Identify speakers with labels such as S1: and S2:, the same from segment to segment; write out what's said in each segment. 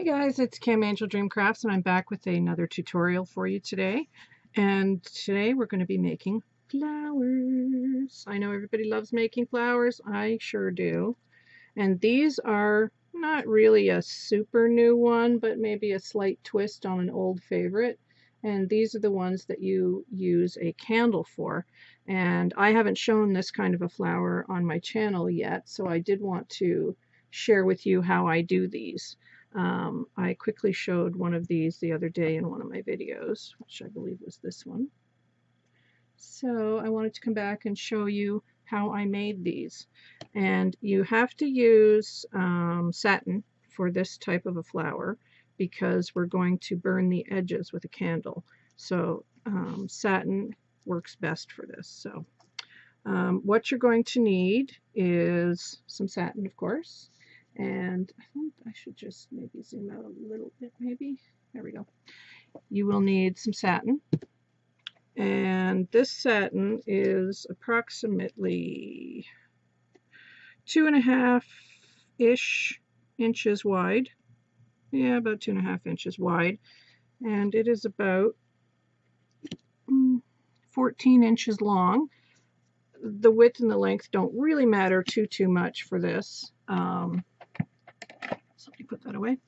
S1: Hey guys, it's Kim Angel Dream Crafts and I'm back with another tutorial for you today. And today we're going to be making flowers. I know everybody loves making flowers. I sure do. And these are not really a super new one, but maybe a slight twist on an old favorite. And these are the ones that you use a candle for. And I haven't shown this kind of a flower on my channel yet, so I did want to share with you how I do these. I quickly showed one of these the other day in one of my videos, which I believe was this one. So I wanted to come back and show you how I made these. And you have to use satin for this type of a flower because we're going to burn the edges with a candle. So satin works best for this. So what you're going to need is some satin, of course. And I think I should just maybe zoom out a little bit, maybe. There we go. You will need some satin. And this satin is approximately 2.5-ish inches wide. Yeah, about 2.5 inches wide. And it is about 14 inches long. The width and the length don't really matter too much for this. So let me put that away.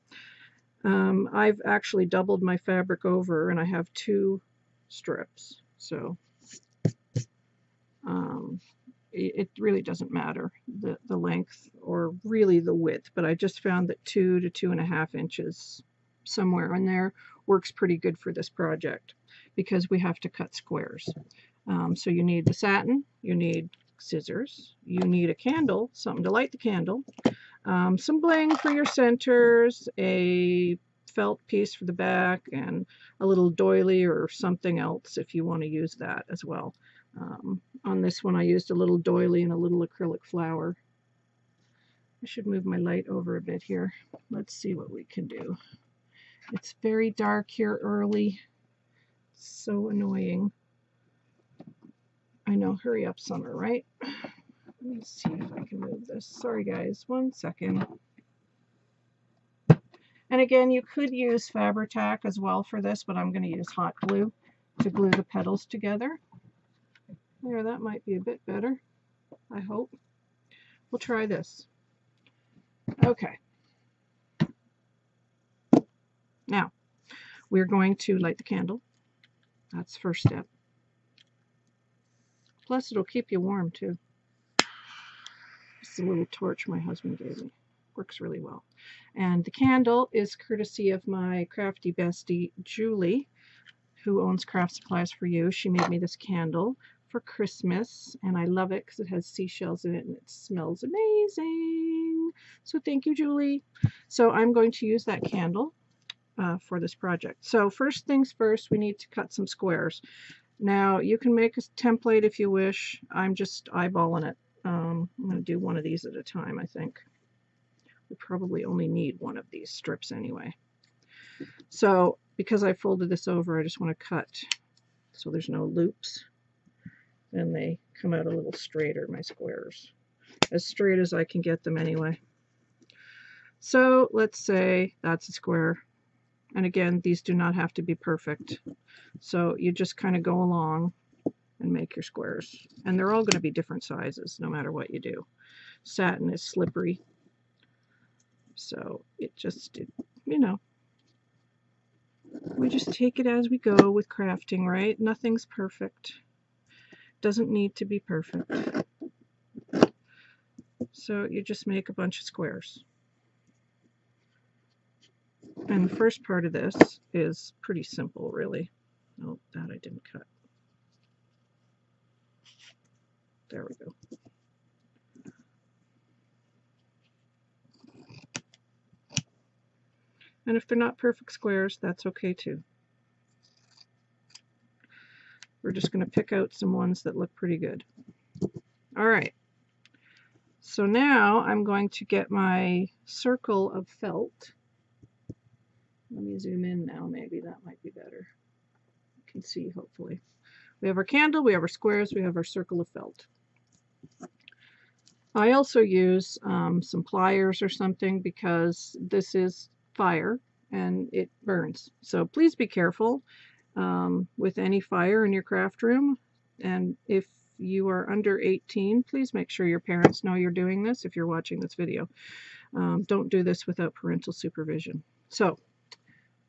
S1: I've actually doubled my fabric over and I have 2 strips, so it really doesn't matter the length or really the width, but I just found that 2 to 2.5 inches, somewhere in there, works pretty good for this project because we have to cut squares. So you need the satin, you need scissors, you need a candle, something to light the candle, some bling for your centers, a felt piece for the back, and a little doily or something else if you want to use that as well. On this one I used a little doily and a little acrylic flower. I should move my light over a bit here. Let's see what we can do. It's very dark here early. So annoying. I know, hurry up summer, right? Let me see if I can move this. Sorry guys, 1 second. And again, you could use Fabri-Tac as well for this, but I'm going to use hot glue to glue the petals together. There, that might be a bit better, I hope. We'll try this. Okay. Now, we're going to light the candle. That's the first step. Plus, it'll keep you warm, too. It's a little torch my husband gave me. Works really well. And the candle is courtesy of my crafty bestie, Julie, who owns Craft Supplies for You. She made me this candle for Christmas, and I love it because it has seashells in it, and it smells amazing. So thank you, Julie. So I'm going to use that candle for this project. So first things first, we need to cut some squares. Now, you can make a template if you wish. I'm just eyeballing it. I'm going to do one of these at a time, I think. We probably only need one of these strips anyway. So, because I folded this over, I just want to cut so there's no loops. And they come out a little straighter, my squares. As straight as I can get them anyway. So, let's say that's a square. And again, these do not have to be perfect. So, you just kind of go along and make your squares. And they're all going to be different sizes, no matter what you do. Satin is slippery. So you know, we just take it as we go with crafting, right? Nothing's perfect. Doesn't need to be perfect. So you just make a bunch of squares. And the first part of this is pretty simple, really. Oh, that I didn't cut. There we go. And if they're not perfect squares, that's okay too. We're just going to pick out some ones that look pretty good. All right. So now I'm going to get my circle of felt. Let me zoom in now, maybe that might be better. You can see, hopefully. We have our candle, we have our squares, we have our circle of felt. I also use some pliers or something because this is fire and it burns. So please be careful with any fire in your craft room. And if you are under 18, please make sure your parents know you're doing this if you're watching this video. Don't do this without parental supervision. So,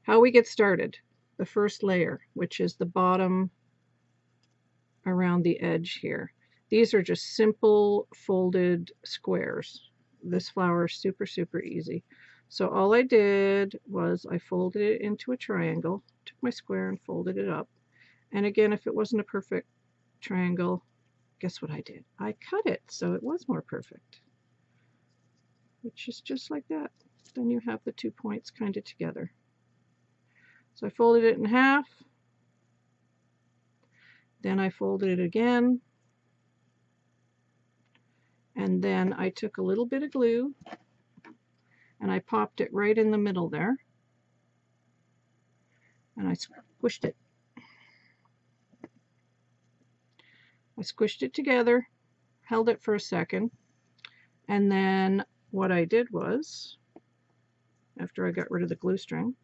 S1: how we get started. The first layer, which is the bottom around the edge here. These are just simple folded squares. This flower is super, super easy. So all I did was I folded it into a triangle, took my square and folded it up. And again, if it wasn't a perfect triangle, guess what I did? I cut it so it was more perfect, which is just like that. Then you have the 2 points kind of together. So I folded it in half, then I folded it again, and then I took a little bit of glue and I popped it right in the middle there, and I squished it. I squished it together, held it for a second, and then what I did was, after I got rid of the glue string,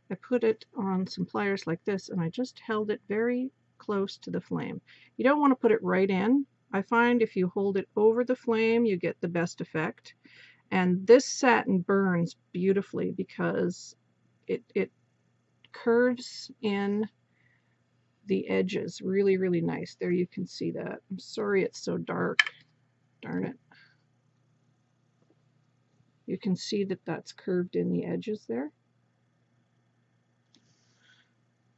S1: I put it on some pliers like this, and I just held it very close to the flame. You don't want to put it right in. I find if you hold it over the flame, you get the best effect. And this satin burns beautifully because it curves in the edges really, really nice. There you can see that. I'm sorry it's so dark. Darn it. You can see that that's curved in the edges there.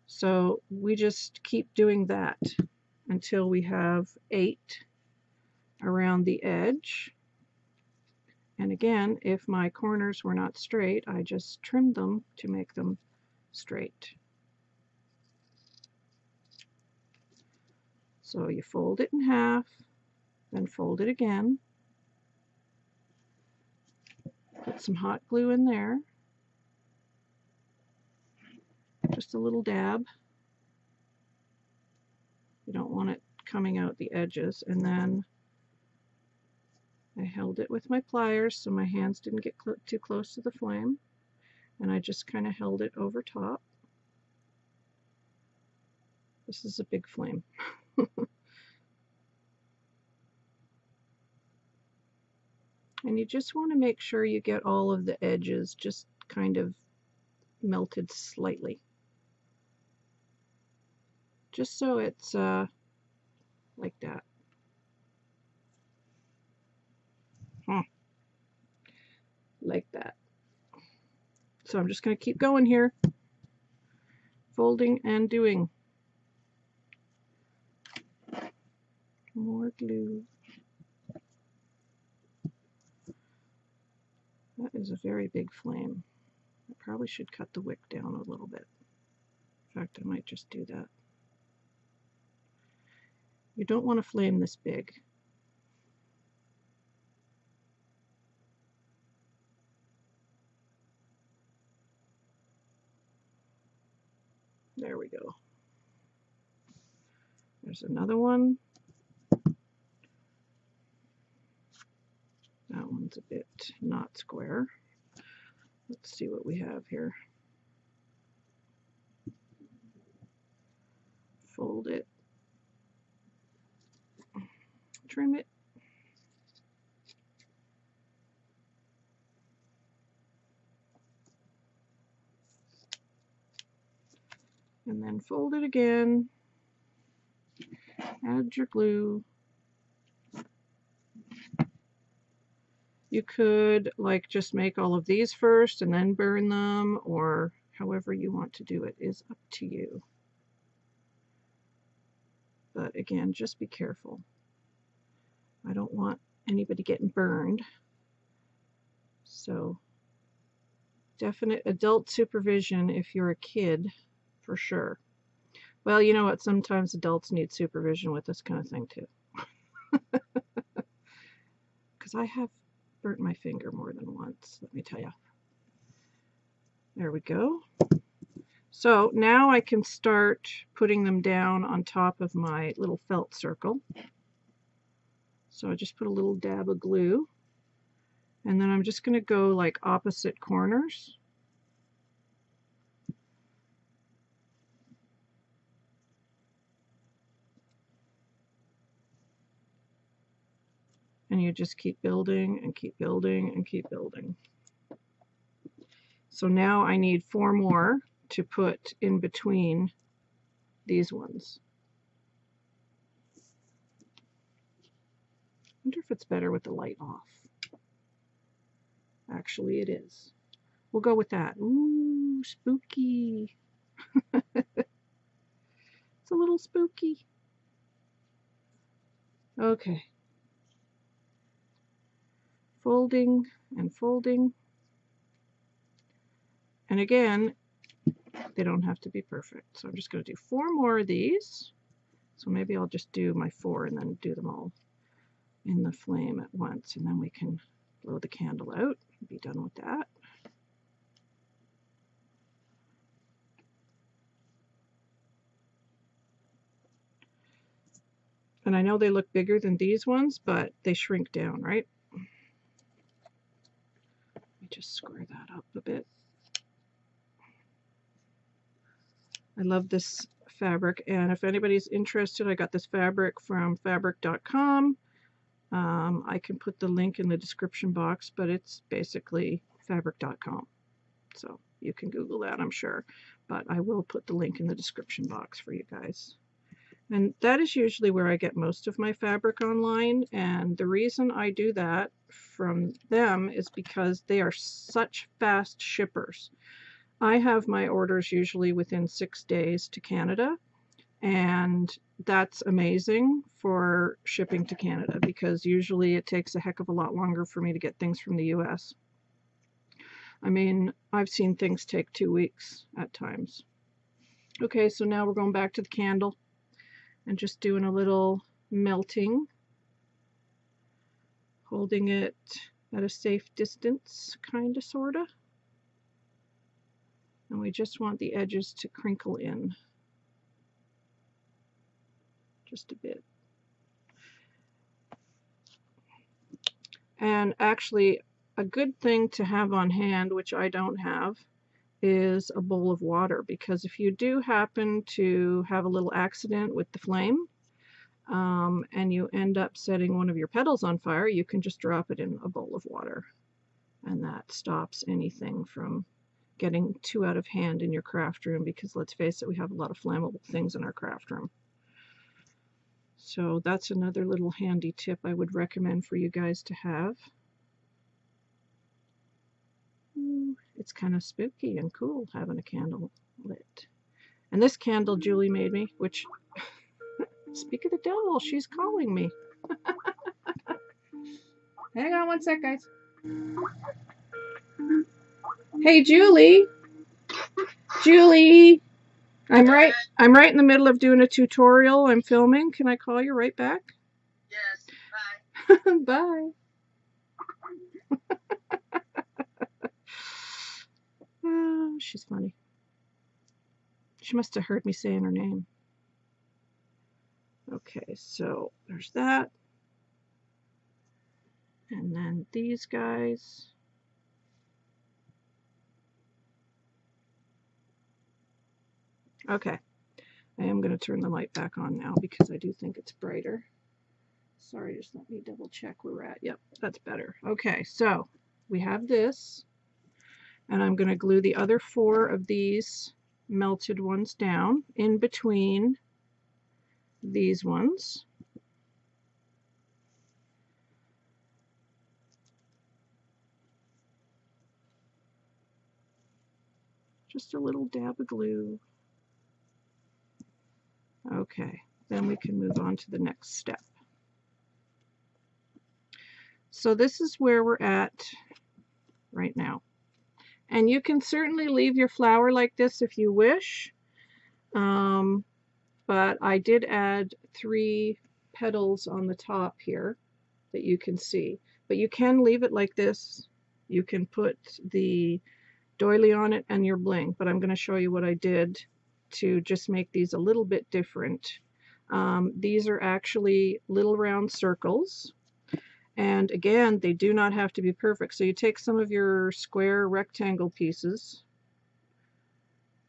S1: So we just keep doing that until we have 8 around the edge. And again, if my corners were not straight, I just trimmed them to make them straight. So you fold it in half, then fold it again. Put some hot glue in there. Just a little dab. You don't want it coming out the edges. And then I held it with my pliers so my hands didn't get too close to the flame, and I just kind of held it over top. This is a big flame. And you just want to make sure you get all of the edges just kind of melted slightly, just so it's like that. Like that. So I'm just going to keep going here, folding and doing. More glue. That is a very big flame. I probably should cut the wick down a little bit. In fact, I might just do that. You don't want a flame this big. There we go. There's another one. That one's a bit not square. Let's see what we have here. Fold it. Trim it. And then fold it again. Add your glue. You could like just make all of these first and then burn them, or however you want to do it is up to you. But again, just be careful. I don't want anybody getting burned. So definite adult supervision if you're a kid, for sure. Well, you know what? Sometimes adults need supervision with this kind of thing too. Because I have burnt my finger more than once, let me tell you. There we go. So now I can start putting them down on top of my little felt circle. So I just put a little dab of glue, And then I'm just going to go like opposite corners. And you just keep building and keep building and keep building. So now I need 4 more to put in between these ones. I wonder if it's better with the light off. Actually, it is. We'll go with that. Ooh, spooky. It's a little spooky. Okay. Folding and folding. And again, they don't have to be perfect. So I'm just going to do 4 more of these. So maybe I'll just do my 4 and then do them all in the flame at once. And then we can blow the candle out and be done with that. And I know they look bigger than these ones, but they shrink down, right? Let me just square that up a bit. I love this fabric, and if anybody's interested, I got this fabric from fabric.com. I can put the link in the description box, but it's basically fabric.com. So you can Google that, I'm sure. But I will put the link in the description box for you guys. And that is usually where I get most of my fabric online. And the reason I do that from them is because they are such fast shippers. I have my orders usually within 6 days to Canada. And that's amazing for shipping to Canada because usually it takes a heck of a lot longer for me to get things from the US. I mean, I've seen things take 2 weeks at times. Okay, so now we're going back to the candle and just doing a little melting, holding it at a safe distance, kinda, sorta. And we just want the edges to crinkle in just a bit. And actually, a good thing to have on hand, which I don't have, is a bowl of water, because if you do happen to have a little accident with the flame and you end up setting one of your petals on fire, you can just drop it in a bowl of water, and that stops anything from getting too out of hand in your craft room, because let's face it, we have a lot of flammable things in our craft room. So that's another little handy tip I would recommend for you guys to have. It's kind of spooky and cool having a candle lit. And this candle Julie made me, which, speak of the devil, she's calling me. Hang on one sec, guys. Hey, Julie. Julie. I'm right in the middle of doing a tutorial. I'm filming. Can I call you right back?
S2: Yes, bye.
S1: Bye. Oh, she's funny. She must have heard me saying her name. Okay, so there's that. And then these guys. Okay, I am going to turn the light back on now because I do think it's brighter. Sorry, just let me double check where we're at. Yep, that's better. Okay, so we have this, and I'm going to glue the other 4 of these melted ones down in between these ones. Just a little dab of glue. Okay, then we can move on to the next step. So this is where we're at right now. And you can certainly leave your flower like this if you wish. But I did add 3 petals on the top here that you can see. But you can leave it like this. You can put the doily on it and your bling. But I'm going to show you what I did to just make these a little bit different. These are actually little round circles. And again, they do not have to be perfect. So you take some of your square rectangle pieces.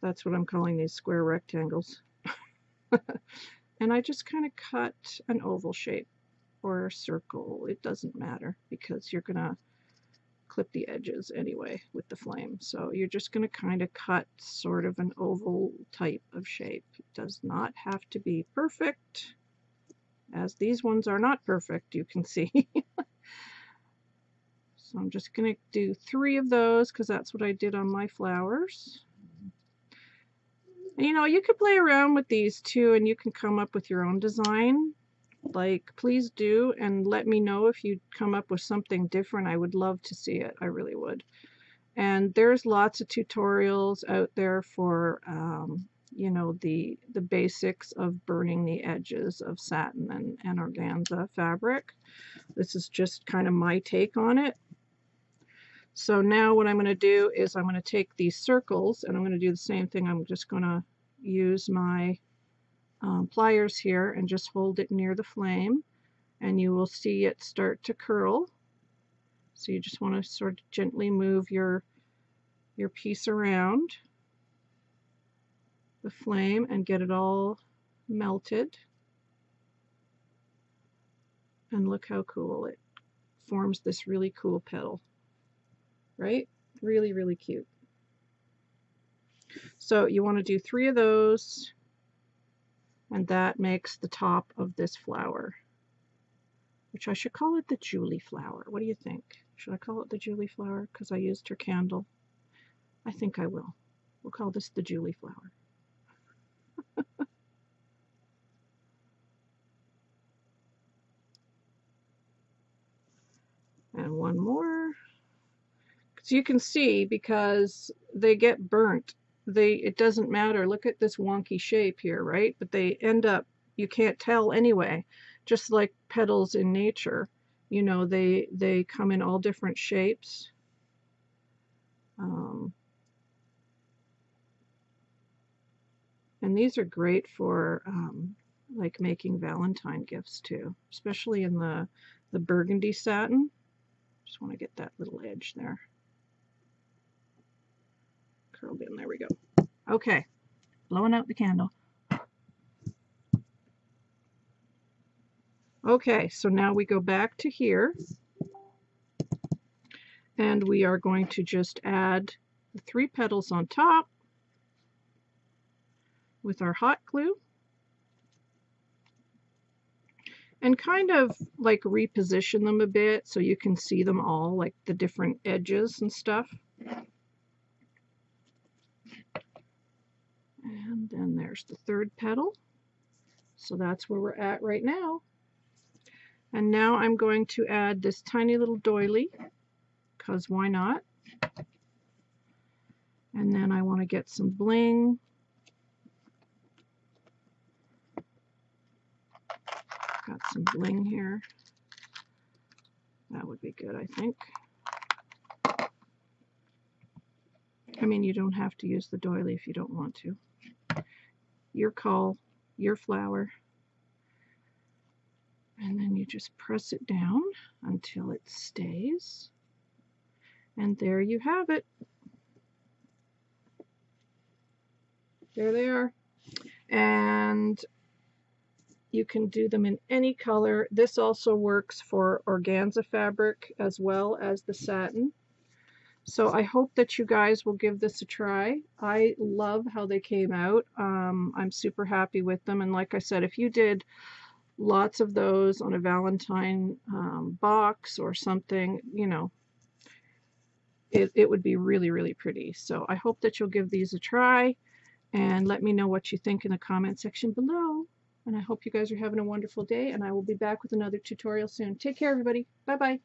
S1: That's what I'm calling these, square rectangles. And I just kind of cut an oval shape or a circle. It doesn't matter because you're going to clip the edges anyway with the flame. So you're just going to kind of cut sort of an oval type of shape. It does not have to be perfect, as these ones are not perfect, you can see. So I'm just going to do 3 of those because that's what I did on my flowers. And, you know, you could play around with these too, and you can come up with your own design. Like, please do, and let me know if you come up with something different. I would love to see it. I really would. And there's lots of tutorials out there for, you know, the basics of burning the edges of satin and organza fabric. This is just kind of my take on it. So now what I'm going to do is I'm going to take these circles and I'm going to do the same thing. I'm just going to use my pliers here and just hold it near the flame, and you will see it start to curl. So you just want to sort of gently move your piece around the flame and get it all melted. And look how cool it forms, this really cool petal, right? Really, really cute. So you want to do 3 of those, and that makes the top of this flower, which I should call it the Julie flower. What do you think? Should I call it the Julie flower because I used her candle? I think I will. We'll call this the Julie flower. And one more. So you can see, because they get burnt, it doesn't matter. Look at this wonky shape here, right? But they end up, you can't tell anyway. Just like petals in nature, you know, they come in all different shapes. And these are great for like making Valentine gifts too, especially in the burgundy satin. Just want to get that little edge there curled in. There we go. Okay, blowing out the candle. Okay, so now we go back to here, and we are going to just add the 3 petals on top with our hot glue, and kind of like reposition them a bit so you can see them all, like the different edges and stuff. And then there's the 3rd petal. So that's where we're at right now. And now I'm going to add this tiny little doily, because why not? And then I want to get some bling. Got some bling here. That would be good, I think. I mean, you don't have to use the doily if you don't want to. Your call, your flower. And then you just press it down until it stays. And there you have it. There they are. And you can do them in any color. This also works for organza fabric as well as the satin. So I hope that you guys will give this a try. I love how they came out. I'm super happy with them. And like I said, if you did lots of those on a Valentine box or something, you know, it would be really, really pretty. So I hope that you'll give these a try and let me know what you think in the comment section below. And I hope you guys are having a wonderful day, and I will be back with another tutorial soon. Take care, everybody. Bye-bye.